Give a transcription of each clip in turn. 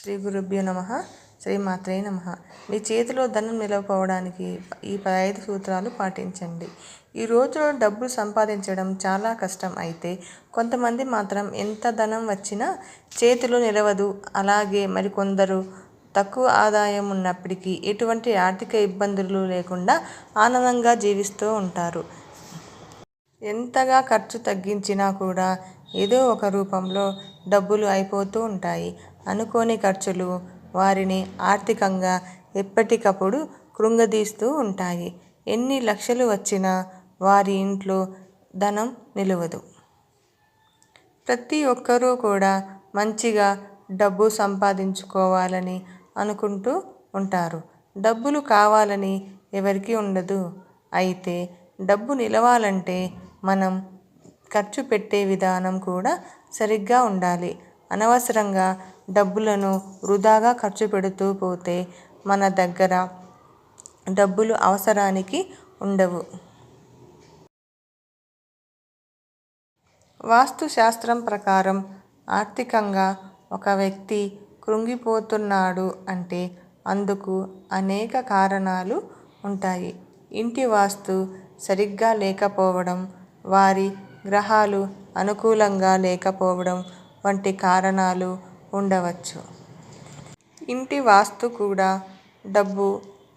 శ్రీ గురుభ్యో నమః. శ్రీమాత్రే నమః. మీ చేతిలో ధనం నిలవకపోవడానికి ఈ 15 సూత్రాలు పాటించండి. ఈ రోజులో డబ్బులు సంపాదించడం చాలా కష్టం. అయితే కొంతమంది మాత్రం ఎంత ధనం వచ్చినా చేతిలో నిలవదు. అలాగే మరికొందరు తక్కువ ఆదాయం ఉన్నప్పటికీ ఎటువంటి ఆర్థిక ఇబ్బందులు లేకుండా ఆనందంగా జీవిస్తూ ఉంటారు. ఎంతగా ఖర్చు తగ్గించినా కూడా ఏదో ఒక రూపంలో డబ్బులు అయిపోతూ ఉంటాయి. అనుకోని ఖర్చులు వారిని ఆర్థికంగా ఎప్పటికప్పుడు కృంగదీస్తూ ఉంటాయి. ఎన్ని లక్షలు వచ్చినా వారి ఇంట్లో ధనం నిలవదు. ప్రతి ఒక్కరూ కూడా మంచిగా డబ్బు సంపాదించుకోవాలని అనుకుంటూ ఉంటారు. డబ్బులు కావాలని ఎవరికీ ఉండదు. అయితే డబ్బు నిలవాలంటే మనం ఖర్చు పెట్టే విధానం కూడా సరిగ్గా ఉండాలి. అనవసరంగా డబ్బులను వృధాగా ఖర్చు పెడుతూ పోతే మన దగ్గర డబ్బులు అవసరానికి ఉండవు. వాస్తు శాస్త్రం ప్రకారం ఆర్థికంగా ఒక వ్యక్తి కృంగిపోతున్నాడు అంటే అందుకు అనేక కారణాలు ఉంటాయి. ఇంటి వాస్తు సరిగ్గా లేకపోవడం, వారి గ్రహాలు అనుకూలంగా లేకపోవడం వంటి కారణాలు ఉండవచ్చు. ఇంటి వాస్తు కూడా డబ్బు,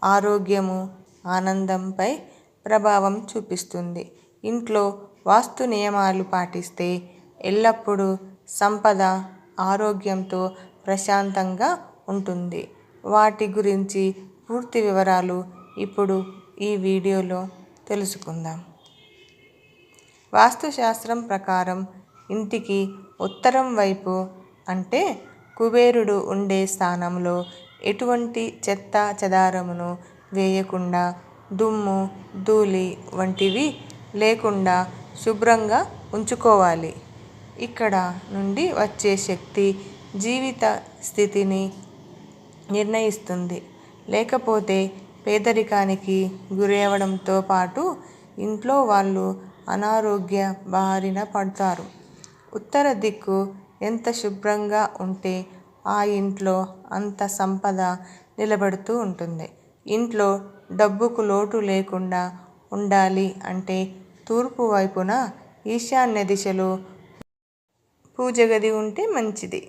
ఆరోగ్యము, ఆనందంపై ప్రభావం చూపిస్తుంది. ఇంట్లో వాస్తు నియమాలు పాటిస్తే ఎల్లప్పుడూ సంపద, ఆరోగ్యంతో ప్రశాంతంగా ఉంటుంది. వాటి గురించి పూర్తి వివరాలు ఇప్పుడు ఈ వీడియోలో తెలుసుకుందాం. వాస్తుశాస్త్రం ప్రకారం ఇంటికి ఉత్తరం వైపు అంటే కుబేరుడు ఉండే స్థానంలో ఎటువంటి చెత్త చెదారమును వేయకుండా, దుమ్ము, ధూళి వంటివి లేకుండా శుభ్రంగా ఉంచుకోవాలి. ఇక్కడ నుండి వచ్చే శక్తి జీవిత స్థితిని నిర్ణయిస్తుంది. లేకపోతే పేదరికానికి గురవడంతో పాటు ఇంట్లో వాళ్ళు అనారోగ్య బారిన పడతారు. ఉత్తర దిక్కు ఎంత శుభ్రంగా ఉంటే ఆ ఇంట్లో అంత సంపద నిలబడుతూ ఉంటుంది. ఇంట్లో డబ్బుకు లోటు లేకుండా ఉండాలి అంటే తూర్పు వైపున ఈశాన్య దిశలో పూజ గది ఉంటే మంచిది.